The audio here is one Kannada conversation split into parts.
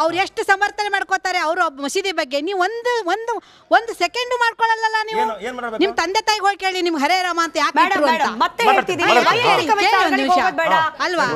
ಅವ್ರು ಎಷ್ಟು ಸಮರ್ಥನೆ ಮಾಡ್ಕೋತಾರೆ ಅವರು ಮಸೀದಿ ಬಗ್ಗೆ. ನೀವು ಒಂದು ಸೆಕೆಂಡ್ ಮಾಡ್ಕೊಳ್ಳಲ್ಲ. ನೀವು ನಿಮ್ ತಂದೆ ತಾಯಿಗೆ ಹೋಗಿ ಕೇಳಿ ನಿಮ್ಗೆ ಹರೇ ರಾಮ ಅಂತ ಯಾಕೆ ಅಲ್ವಾ?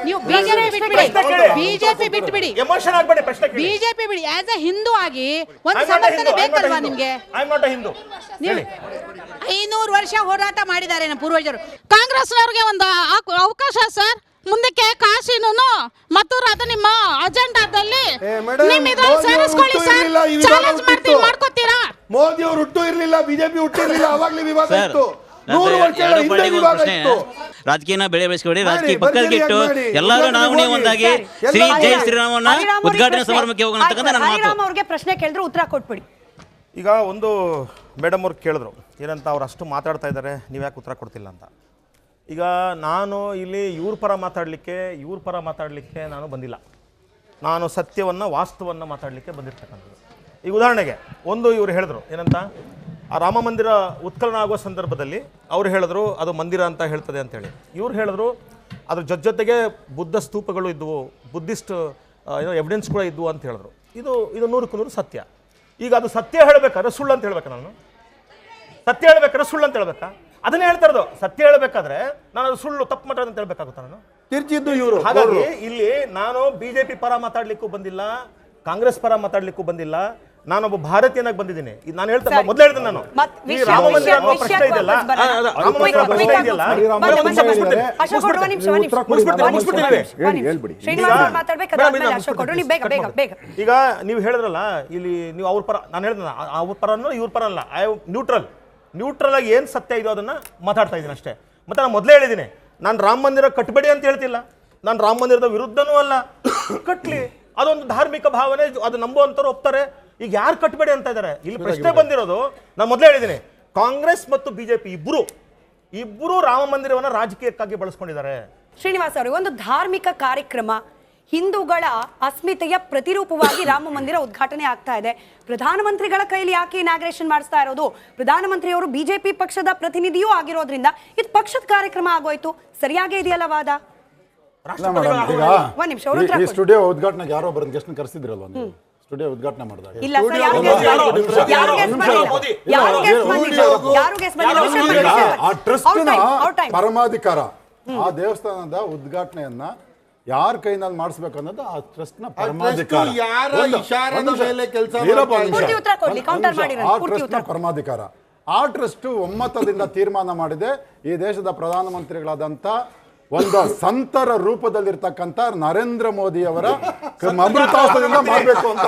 ನೀವು ಬಿಜೆಪಿ ಬಿಟ್ಬಿಡಿ, ಬಿಜೆಪಿ ಬಿಡಿ. ಆಸ್ ಎ ಹಿಂದೂ ಆಗಿ ಒಂದು ಸಮರ್ಥನೆ ಬೇಕಲ್ವಾ ನಿಮ್ಗೆ? 500 ವರ್ಷ ಹೋರಾಟ ಮಾಡಿದ್ದಾರೆ ನಮ್ಮ ಪೂರ್ವಜರು. ಕಾಂಗ್ರೆಸ್ನವ್ರಿಗೆ ಒಂದು ಅವಕಾಶ ಸರ್, ಮುಂದಕ್ಕೆ ಕಾಶಿನೂ ಮಥುರಾ ಅದು ನಿಮ್ಮ ಅಜೆಂಡಾದಲ್ಲಿ ಸೇರಿಸ್ಕೊಳ್ಳಿ ಸರ್. ಚಾಲೆಂಜ್ ಮಾಡ್ಕೊತೀರಾ? ಮೋದಿ ಅವರು ಹುಟ್ಟು ಇರ್ಲಿಲ್ಲ, ಬಿಜೆಪಿ ಹುಟ್ಟಿರ್ಲಿಲ್ಲ, ಅವಾಗ್ಲೇ ವಿವಾದ ಇತ್ತು. 100 ವರ್ಷಗಳ ಹಿಂದೆ ವಿವಾದ ಇತ್ತು. ರಾಜಕೀಯನ ಬೆಳೆ ಬೆಳೆಸ್ಕೊಳ್ಳಿ, ರಾಜಕೀಯ ಪಕ್ಕದಗಿಟ್ಟು ಎಲ್ಲರೂ ನಾವು ಒಂದಾಗಿ ಶ್ರೀ ಜೈ ಶ್ರೀರಾಮನ ಉದ್ಘಾಟನಾ ಸಮಾರಂಭಕ್ಕೆ ಹೋಗೋಣ ಅಂತ ನನ್ನ ಮಾತು. ಅವ್ರಿಗೆ ಪ್ರಶ್ನೆ ಕೇಳಿದ್ರು ಉತ್ತರ ಕೊಟ್ಬಿಡಿ. ಈಗ ಒಂದು ಮೇಡಮ್ ಅವ್ರು ಕೇಳಿದ್ರು ಏನಂತ, ಅವ್ರು ಅಷ್ಟು ಮಾತಾಡ್ತಾ ಇದ್ದಾರೆ, ನೀವು ಯಾಕೆ ಉತ್ತರ ಕೊಡ್ತಿಲ್ಲ ಅಂತ. ಈಗ ನಾನು ಇಲ್ಲಿ ಇವ್ರ ಪರ ಮಾತಾಡಲಿಕ್ಕೆ ನಾನು ಬಂದಿಲ್ಲ. ನಾನು ಸತ್ಯವನ್ನು ವಾಸ್ತವವನ್ನು ಮಾತಾಡಲಿಕ್ಕೆ ಬಂದಿರ್ತಕ್ಕಂಥದ್ದು. ಈಗ ಉದಾಹರಣೆಗೆ ಒಂದು ಇವರು ಹೇಳಿದ್ರು ಏನಂತ, ಆ ರಾಮ ಮಂದಿರ ಉತ್ಕಲನ ಆಗುವ ಸಂದರ್ಭದಲ್ಲಿ ಅವ್ರು ಹೇಳಿದ್ರು ಅದು ಮಂದಿರ ಅಂತ ಹೇಳ್ತದೆ ಅಂತೇಳಿ. ಇವ್ರು ಹೇಳಿದ್ರು ಅದ್ರ ಜೊತೆಗೆ ಬುದ್ಧ ಸ್ತೂಪಗಳು ಇದ್ದವು, ಬುದ್ಧಿಸ್ಟ್ ಎವಿಡೆನ್ಸ್ ಕೂಡ ಇದ್ದವು ಅಂತ ಹೇಳಿದ್ರು. ಇದು 100ಕ್ಕೆ 100 ಸತ್ಯ. ಈಗ ಅದು ಸತ್ಯ ಹೇಳಬೇಕಾದ್ರೆ ಸುಳ್ಳು ಅಂತ ಹೇಳ್ಬೇಕಾ? ನಾನು ಸತ್ಯ ಹೇಳ್ಬೇಕಾದ್ರೆ ಸುಳ್ಳು ಅಂತ ಹೇಳ್ಬೇಕಾ? ಅದನ್ನೇ ಹೇಳ್ತಾ ಇರೋದು. ಸತ್ಯ ಹೇಳಬೇಕಾದ್ರೆ ನಾನು ಅದು ಸುಳ್ಳು ತಪ್ಪು ಮಾತಾಡೋದು ಅಂತ ಹೇಳ್ಬೇಕಾಗುತ್ತಾ ನಾನು? ತಿರ್ಚಿದ್ದು ಇವರು. ಹಾಗಾಗಿ ಇಲ್ಲಿ ನಾನು ಬಿಜೆಪಿ ಪರ ಮಾತಾಡ್ಲಿಕ್ಕೂ ಬಂದಿಲ್ಲ, ಕಾಂಗ್ರೆಸ್ ಪರ ಮಾತಾಡ್ಲಿಕ್ಕೂ ಬಂದಿಲ್ಲ. ನಾನೊಬ್ಬ ಭಾರತೀಯನಾಗಿ ಬಂದಿದ್ದೀನಿ. ನಾನು ಹೇಳ್ತಾ ಮೊದಲೇ ಹೇಳಿದೆ, ನಾನು ಈ ರಾಮ ಮಂದಿರ ಅನ್ನೋ ಪ್ರಶ್ನೆ ಇದೆಯಲ್ಲ, ರಾಮ ಮಂದಿರ ಪ್ರಶ್ನೆ ಇದೆಯಲ್ಲ, ಈಗ ನೀವು ಹೇಳಿದ್ರಲ್ಲ ಇಲ್ಲಿ ನೀವು ಅವ್ರ ಪರ, ನಾನು ಹೇಳಿದ ಅವ್ರ ಪರ ಇವ್ರ ಪರ ಅಲ್ಲ, ಐ ನ್ಯೂಟ್ರಲ್ ಆಗಿ ಏನು ಸತ್ಯ ಇದೋ ಅದನ್ನ ಮಾತಾಡ್ತಾ ಇದ್ದೀನಿ ಅಷ್ಟೇ. ಮತ್ತೆ ನಾನು ಮೊದಲೇ ಹೇಳಿದ್ದೀನಿ, ನಾನು ರಾಮ ಮಂದಿರ ಕಟ್ಟಬೇಡಿ ಅಂತ ಹೇಳ್ತಿಲ್ಲ, ನಾನು ರಾಮ ಮಂದಿರದ ವಿರುದ್ಧನೂ ಅಲ್ಲ. ಕಟ್ಲಿ, ಅದೊಂದು ಧಾರ್ಮಿಕ ಭಾವನೆ, ಅದು ನಂಬುವಂತವ್ರು ಒಪ್ತಾರೆ. ಈಗ ಯಾರು ಕಟ್ಟಬೇಡಿ ಅಂತ ಇದ್ದಾರೆ? ಇಲ್ಲಿ ಪ್ರಶ್ನೆ ಬಂದಿರೋದು, ನಾನು ಮೊದಲೇ ಹೇಳಿದ್ದೀನಿ, ಕಾಂಗ್ರೆಸ್ ಮತ್ತು ಬಿಜೆಪಿ ಇಬ್ಬರು ರಾಮ ಮಂದಿರವನ್ನ ರಾಜಕೀಯಕ್ಕಾಗಿ ಬಳಸ್ಕೊಂಡಿದ್ದಾರೆ. ಶ್ರೀನಿವಾಸ್ ಅವರು, ಒಂದು ಧಾರ್ಮಿಕ ಕಾರ್ಯಕ್ರಮ, ಹಿಂದೂಗಳ ಅಸ್ಮಿತೆಯ ಪ್ರತಿರೂಪವಾಗಿ ರಾಮ ಮಂದಿರ ಉದ್ಘಾಟನೆ ಆಗ್ತಾ ಇದೆ. ಪ್ರಧಾನಮಂತ್ರಿಗಳ ಕೈಲಿ ಯಾಕೆ ಇನಾಗ್ರೇಷನ್ ಮಾಡಿಸ್ತಾ ಇರೋದು? ಪ್ರಧಾನಮಂತ್ರಿಯವರು ಬಿಜೆಪಿ ಪಕ್ಷದ ಪ್ರತಿನಿಧಿಯೂ ಆಗಿರೋದ್ರಿಂದ ಇದು ಪಕ್ಷದ ಕಾರ್ಯಕ್ರಮ ಆಗೋಯ್ತು. ಸರಿಯಾಗೇ ಇದೆಯಲ್ಲ ವಾದ? ಸ್ಟುಡಿಯೋ ಉದ್ಘಾಟನೆಗೆ ಯಾರೋ ಬರೋದು ಗೆಸ್ಟ್ ಕರೆಸಿದ್ರಲ್ವ ನೀವು? ಸ್ಟುಡಿಯೋ ಉದ್ಘಾಟನೆ ಮಾಡಿದಾಗ ಆ ಟ್ರಸ್ಟ್ನ ಪರಮಾಧಿಕಾರ, ಆ ದೇವಸ್ಥಾನದ ಉದ್ಘಾಟನೆಯನ್ನ ಯಾರ ಕೈನಲ್ಲಿ ಮಾಡಿಸ್ಬೇಕು ಅನ್ನೋದು ಆ ಟ್ರಸ್ಟ್ ನ ಪರಮಾಧಿಕಾರ. ಪರಮಾಧಿಕಾರ ಆ ಟ್ರಸ್ಟ್ ಒಮ್ಮತದಿಂದ ತೀರ್ಮಾನ ಮಾಡಿದೆ ಈ ದೇಶದ ಪ್ರಧಾನಮಂತ್ರಿಗಳಾದಂತ ಒಂದು ಸಂತರ ರೂಪದಲ್ಲಿರ್ತಕ್ಕಂಥ ನರೇಂದ್ರ ಮೋದಿ ಅವರ ಅಮೃತಾಸ್ತ್ರದಿಂದ ಮಾಡಬೇಕು ಅಂತ.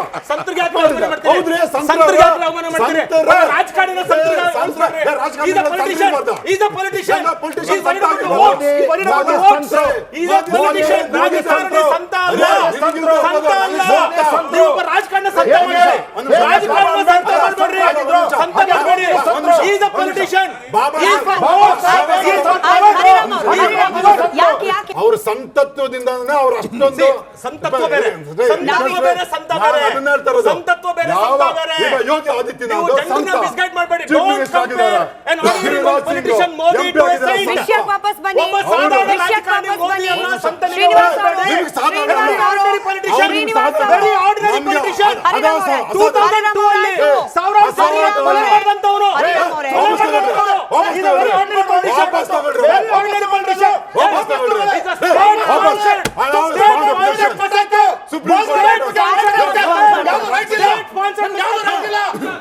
ಅವ್ರ ಸಂತತ್ವದಿಂದಾನೇ ಅವ್ರು ಅಷ್ಟೊಂದು ಯೋಗಿ ಆದಿತ್ಯನಾಥ್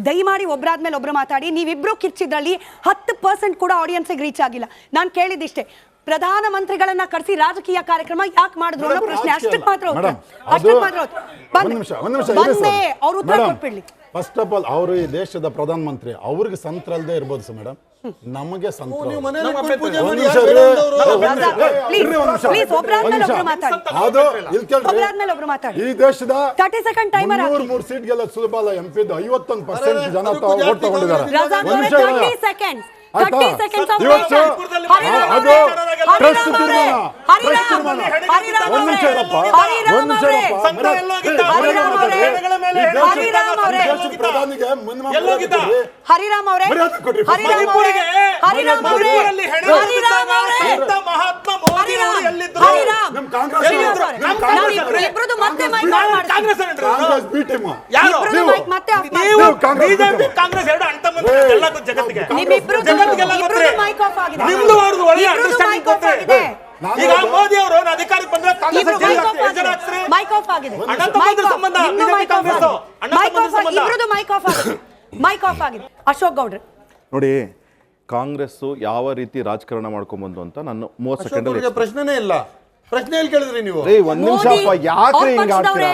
ದಯಮಾಡಿ ಒಬ್ಬರಾದ್ಮೇಲೆ ಒಬ್ರು ಮಾತಾಡಿ. ನೀವಿಬ್ರು ಕಿರ್ಚಿದ್ರಲ್ಲಿ 10% ಕೂಡ ಆಡಿಯನ್ಸ್ ರೀಚ್ ಆಗಿಲ್ಲ. ನಾನು ಕೇಳಿದಿಷ್ಟೇ, ಪ್ರಧಾನಮಂತ್ರಿಗಳನ್ನ ಕರೆಸಿ ರಾಜಕೀಯ ಕಾರ್ಯಕ್ರಮ ಯಾಕೆ ಮಾಡಿದ್ರು ಅನ್ನೋ ಪ್ರಶ್ನೆ. ಅಷ್ಟಕ್ಕೆ ಮಾತ್ರ ಅವ್ರು ಉತ್ತರ ಕೊಟ್ಬಿಡ್ಲಿ. ಫಸ್ಟ್ ಆಫ್ ಆಲ್ ಅವರು ಈ ದೇಶದ ಪ್ರಧಾನಮಂತ್ರಿ, ಅವ್ರಿಗೆ ಸಂತ್ರಲ್ದೇ ಇರ್ಬೋದು ಸರ್ ಮೇಡಮ್, ನಮಗೆ ಈ ದೇಶದ 3 ಸೀಟ್ ಗೆಲ್ಲ ಸುಲಭ ಅಲ್ಲ. MP 51% ಜನ ವೋಟ್ ತಗೊಂಡಿದ್ದಾರೆ. ಪ್ರಧಾನಿಗೆ ಹರಿರಾಮ್ ಅವರೇ, ಮಹಾತ್ಮ ಕಾಂಗ್ರೆಸ್ ಶ್ರೀನಿವಾಸ್ ಅವರೇ, ನಾವು ಇಬ್ರದ್ದು ಮತ್ತೆ mic on ಮಾಡ್ತೀವಿ. ಕಾಂಗ್ರೆಸ್ ಬಿ ಟೀಮ್ ಇಬ್ರದ್ದು mic ಮತ್ತೆ off ಮಾಡ್ತೀವಿ. ನೀವು ಬಿಜೆಪಿ ಕಾಂಗ್ರೆಸ್ ಎರಡು ಅಂತಂದ್ರೆ ಎಲ್ಲ ಜಗತ್ತಿಗೆ ನಿಮ್ಮಿಬ್ರದ್ದು mic off ಆಗಿದೆ. ನಿಮ್ದು ಅವ್ರದ್ದು ಒಳ್ಳೆ ಇಬ್ರದ್ದು ಅಂಡರ್ಸ್ಟ್ಯಾಂಡಿಂಗ್ mic off ಆಗಿದೆ. ಈಗ ಮೋದಿ ಅವರು ಅಧಿಕಾರಕ್ಕೆ ಬಂದ್ರೆ ಕಾಂಗ್ರೆಸ್ ಇಬ್ರು mic off ಆಗಿದೆ. mic off ಆಗಿದೆ. ಅಣ್ಣ ತಮ್ಮಂದಿರ ಸಂಬಂಧ, ನಿಮ್ದು BJP mic off ಕಾಂಗ್ರೆಸ್ ಆಗಿದೆ. ಅಣ್ಣ mic ತಮ್ಮಂದಿರ off ಆಗಿದೆ. ಸಂಬಂಧ. ಇಬ್ರದ್ದು mic off ಆಗಿದೆ. mic off ಆಗಿದೆ. ಅಶೋಕ್ ಗೌಡ್ರೆ ನೋಡಿ, ಕಾಂಗ್ರೆಸ್ ಯಾವ ರೀತಿ ರಾಜಕಾರಣ ಮಾಡ್ಕೊಂಡ್ಬಂದು ಅಂತ ನಾನು 30 ಸೆಕೆಂಡ್ ಪ್ರಶ್ನೆನೇ ಇಲ್ಲ. ಪ್ರಶ್ನೆ ಎಲ್ಲಿ ಕೇಳಿದ್ರಿ ನೀವು? ಒಂದ್ ನಿಮಿಷ ಯಾಕ್ರಿ ಹಿಂಗ ಆಡ್ತೀರಾ?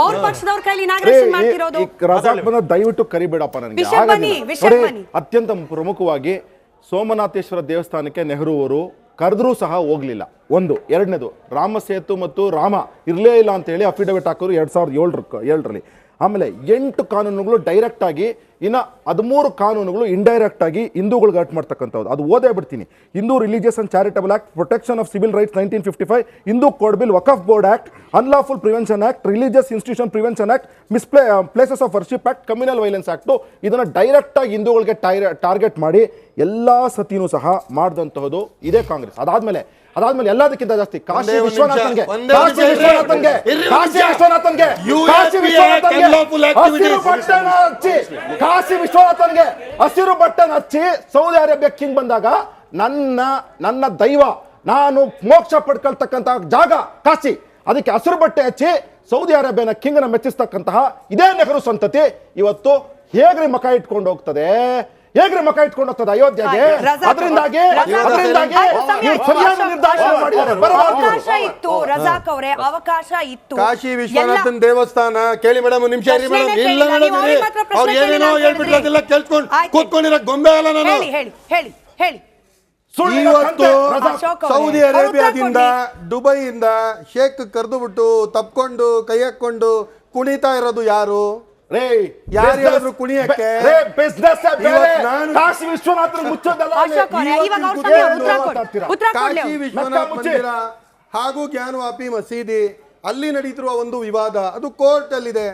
ಅವ್ರ ಪಕ್ಷದವ್ರ ಕೈಲಿ ಇನಾಗ್ರೇಷನ್ ಮಾಡ್ತಿರೋದು. ರಜಾಕ್ ಬಂದ ದಯವಿಟ್ಟು ಕರಿಬೇಡಪ್ಪ ನನಗೆ. ವಿಷಯ ಬನ್ನಿ, ವಿಷಯ ನೋಡಿ, ಬನ್ನಿ. ಅತ್ಯಂತ ಪ್ರಮುಖವಾಗಿ ಸೋಮನಾಥೇಶ್ವರ ದೇವಸ್ಥಾನಕ್ಕೆ ನೆಹರು ಅವರು ಕರೆದ್ರೂ ಸಹ ಹೋಗ್ಲಿಲ್ಲ. ಒಂದು. ಎರಡನೇದು, ರಾಮ ಸೇತು ಮತ್ತು ರಾಮ ಇರಲೇ ಇಲ್ಲ ಅಂತ ಹೇಳಿ ಅಫಿಡವಿಟ್ ಹಾಕೋರು 2007ರಲ್ಲಿ. ಆಮೇಲೆ 8 ಕಾನೂನುಗಳು ಡೈರೆಕ್ಟ್ ಆಗಿ, ಇನ್ನು 13 ಕಾನೂನುಗಳು ಇಂಡೈರೆಕ್ಟ್ ಆಗಿ ಹಿಂದೂಗಳಿಗೆ ಹರ್ಟ್ ಮಾಡ್ತಕ್ಕಂಥದ್ದು. ಅದು ಓದೇ ಬಿಡ್ತೀನಿ. Hindu religious and charitable act, protection of civil rights 1955, Hindu code bill, Waqf board act, unlawful prevention act, religious institution prevention act, places of worship act, communal violence act. ಇದನ್ನು ಡೈರೆಕ್ಟ್ ಆಗಿ ಹಿಂದೂಗಳಿಗೆ ಟಾರ್ಗೆಟ್ ಮಾಡಿ ಎಲ್ಲ ಸತಿನೂ ಸಹ ಮಾಡಿದಂತಹದ್ದು ಇದೇ ಕಾಂಗ್ರೆಸ್. ಅದಾದ್ಮೇಲೆ ಎಲ್ಲದಕ್ಕಿಂತ ಜಾಸ್ತಿ ಕಾಶಿ ವಿಶ್ವನಾಥನ್ಗೆ ಹಸಿರು ಬಟ್ಟೆನ ಹಚ್ಚಿ ಸೌದಿ ಅರೇಬಿಯಾ ಕಿಂಗ್ ಬಂದಾಗ ನನ್ನ ದೈವ, ನಾನು ಮೋಕ್ಷ ಪಡ್ಕೊಳ್ತಕ್ಕಂತಹ ಜಾಗ ಕಾಶಿ, ಅದಕ್ಕೆ ಹಸಿರು ಬಟ್ಟೆ ಹಚ್ಚಿ ಸೌದಿ ಅರೇಬಿಯಾನ ಕಿಂಗ್ನ ಮೆಚ್ಚಿಸ್ತಕ್ಕಂತಹ ಇದೇ ನೆಹರು ಸಂತತಿ ಇವತ್ತು ಹೇಗ್ರಿ ಮಕ ಇಟ್ಕೊಂಡು ಹೋಗ್ತದೆ ಅಯೋಧ್ಯೆಗೆ? ಅದರಿಂದಾಗಿ ಸರಿಯಾದ ನಿರ್ಧಾರ ಮಾಡಿದ್ದಾರೆ. ಅವಕಾಶ ಇತ್ತು ರಜಾಕ್ ಅವರೇ, ಅವಕಾಶ ಇತ್ತು. ಕಾಶಿ ವಿಶ್ವನಾಥನ್ ದೇವಸ್ಥಾನ ಕೇಳಿ ಮೇಡಮ್, ನಿಮಿಷ ಇರಿ ಮೇಡಮ್. ಇಲ್ಲ ಮೇಡಮ್, ಅವ್ರು ಏನೇನೋ ಹೇಳ್ಬಿಟ್ರು, ಅದೆಲ್ಲ ಕೇಳ್ಕೊಂಡು ಕೂತ್ಕೊಂಡಿರೋ ಗೊಂಬೆ ಅಲ್ಲ ನಾನು. ಹೇಳಿ ಇವತ್ತು ಅಶೋಕ್ ಅವರೇ, ಸೌದಿ ಅರೇಬಿಯಾದಿಂದ, ದುಬೈಯಿಂದ ಶೇಖ್ ಕರೆದು ಬಿಟ್ಟು ತಪ್ಕೊಂಡು ಕೈ ಹಾಕೊಂಡು ಕುಣಿತಾ ಇರೋದು ಯಾರು? ಯಾರು ಹೇಳಿದ್ರು ಕುಣಿಯಕ್ಕೆ? ಕಾಶಿ ವಿಶ್ವನಾಥನ ಮುಚ್ಚೋದಲ್ಲ. ಕಾಶಿ ವಿಶ್ವನಾಥ್ ಮಂದಿರ ಹಾಗೂ ಜ್ಞಾನವಾಪಿ ಮಸೀದಿ ಅಲ್ಲಿ ನಡೀತಿರುವ ಒಂದು ವಿವಾದ, ಅದು ಕೋರ್ಟ್ ಅಲ್ಲಿದೆ.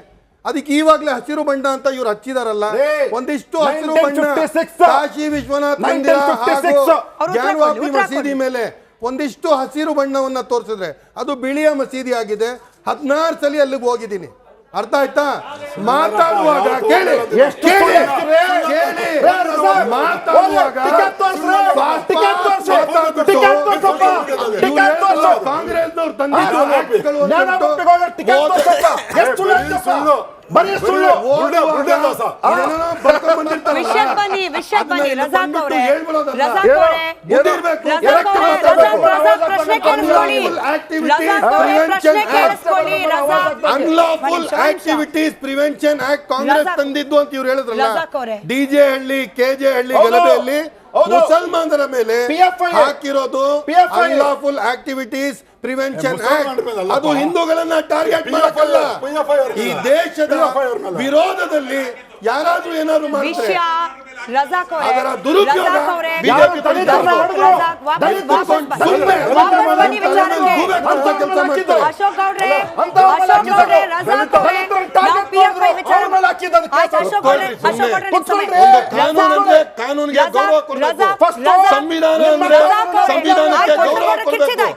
ಅದಕ್ಕೆ ಈವಾಗಲೇ ಹಸಿರು ಬಣ್ಣ ಅಂತ ಇವ್ರು ಹಚ್ಚಿದಾರಲ್ಲ, ಒಂದಿಷ್ಟು ಹಸಿರು ಬಣ್ಣ ಕಾಶಿ ವಿಶ್ವನಾಥ್ ಮಂದಿರ ಹಾಗೂ ಜ್ಞಾನವಾಪಿ ಮಸೀದಿ ಮೇಲೆ ಒಂದಿಷ್ಟು ಹಸಿರು ಬಣ್ಣವನ್ನ ತೋರಿಸಿದ್ರೆ ಅದು ಬಿಳಿಯ ಮಸೀದಿ ಆಗಿದೆ. 16 ಸಲ ಅಲ್ಲಿಗೆ ಹೋಗಿದ್ದೀನಿ. ಅರ್ಥ ಆಯ್ತಾ? ಮಾತಾಡುವಾಗ ಕೇಳಿ, ಕಾಂಗ್ರೆಸ್ನವ್ರು unlawful activities prevention act Congress ತಂದಿದ್ದು ಅಂತ ಇವ್ರು ಹೇಳಿದ್ರಲ್ಲ. ಡಿಜೆ ಹಳ್ಳಿ, ಕೆಜೆ ಹಳ್ಳಿ ಗಲಭೆಯಲ್ಲಿ ಮುಸಲ್ಮಾನರ ಮೇಲೆ ಹಾಕಿರೋದು ಅನ್ಲಾಫುಲ್ ಆಕ್ಟಿವಿಟೀಸ್ ಪ್ರಿವೆನ್ಷನ್ ಆಕ್ಟ್. ಅದು ಹಿಂದೂಗಳನ್ನ ಟಾರ್ಗೆಟ್ ಮಾಡಕ್ಕಲ್ಲ. ಈ ದೇಶದ ವಿರೋಧದಲ್ಲಿ ಯಾರಾದ್ರೂ ಏನಾದ್ರು ಮಾಡಿದ್ರೆ ಅದರ ದುರುಪಯೋಗ ಬಿಜೆಪಿ ಕಾನೂನಿಗೆ ಗೌರವ ಕೊಡಬೇಕು. ಸಂವಿಧಾನ ಅಂದ್ರೆ ಸಂವಿಧಾನಕ್ಕೆ ಗೌರವ ಕೊಡಬೇಕು.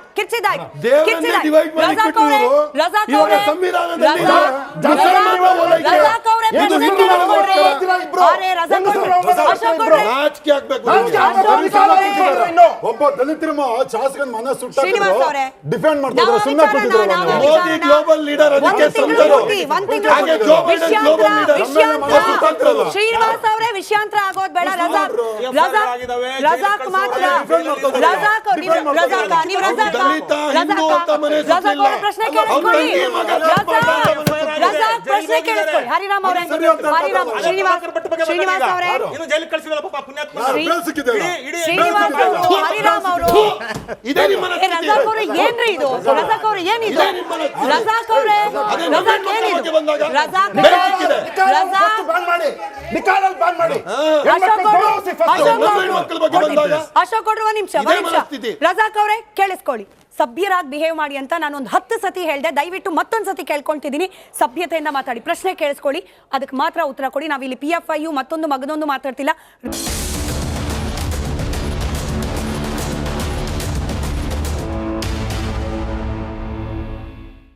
ದೇವರನ್ನೇ ಡಿವೈಡ್ ಮಾಡಿ ಬಿಟ್ಟು ಇವಾಗ ಸಂವಿಧಾನದಲ್ಲಿ ಒಬ್ಬ ದಲಿತರ ಶಾಸಕನ ಮನ ಸುಟ್ಟ ಡಿಫೆಂಡ್ ಮಾಡ್ತಿದ್ರು. ಸುಮ್ಮನೆ ಕೂತಿದ್ರು. ಮೋದಿ ಗ್ಲೋಬಲ್ ಲೀಡರ್, ಅದಕ್ಕೆ ಸಂತರು. ಹಾಗೆ Joe Biden global leader. Srinivas ಅವರೇ, ವಿಷಯಾಂತರ ಆಗೋದು ಬೇಡ. ರಜಾಕ್ ಮಾತ್ರ ಪ್ರಶ್ನೆ ಕೇಳಿಸ್ಕೊಳ್ಳಿ. ಹರಿರಾಮ್ ಅವರೇ, ಶ್ರೀನಿವಾಸ್ ಅವರೇ, ಹರಿರಾಮ್ ಅವರು, ರಜಾಕ್ ಅವರೇ ಏನ್ರಿ ಇದು? ರಜಾಕ್ ಅವರೇ ಏನಿದು? ರಜಾಕ್ ಅವರೇ, ರಜಾಕ್ ಏನಿದು? ಅಶೋಕ್ ಗೌಡ್ರು ಒಂದ್ ನಿಮಿಷ. ರಜಾಕ್ ಅವರೇ ಕೇಳಿಸ್ಕೊಳ್ಳಿ. ಸಭ್ಯರಾಗಿ ಬಿಹೇವ್ ಮಾಡಿ ಅಂತ ನಾನು ಒಂದು 10 ಸತಿ ಹೇಳಿದೆ. ದಯವಿಟ್ಟು ಮತ್ತೊಂದು ಸತಿ ಕೇಳ್ಕೊಂತಿದ್ದೀನಿ. ಸಭ್ಯತೆಯಿಂದ ಮಾತಾಡಿ. ಪ್ರಶ್ನೆ ಕೇಳಿಸ್ಕೊಳ್ಳಿ, ಅದಕ್ಕೆ ಮಾತ್ರ ಉತ್ತರ ಕೊಡಿ. ನಾವಿಲ್ಲಿ PFIU ಮತ್ತೊಂದು ಮಗದೊಂದು ಮಾತಾಡ್ತಿಲ್ಲ.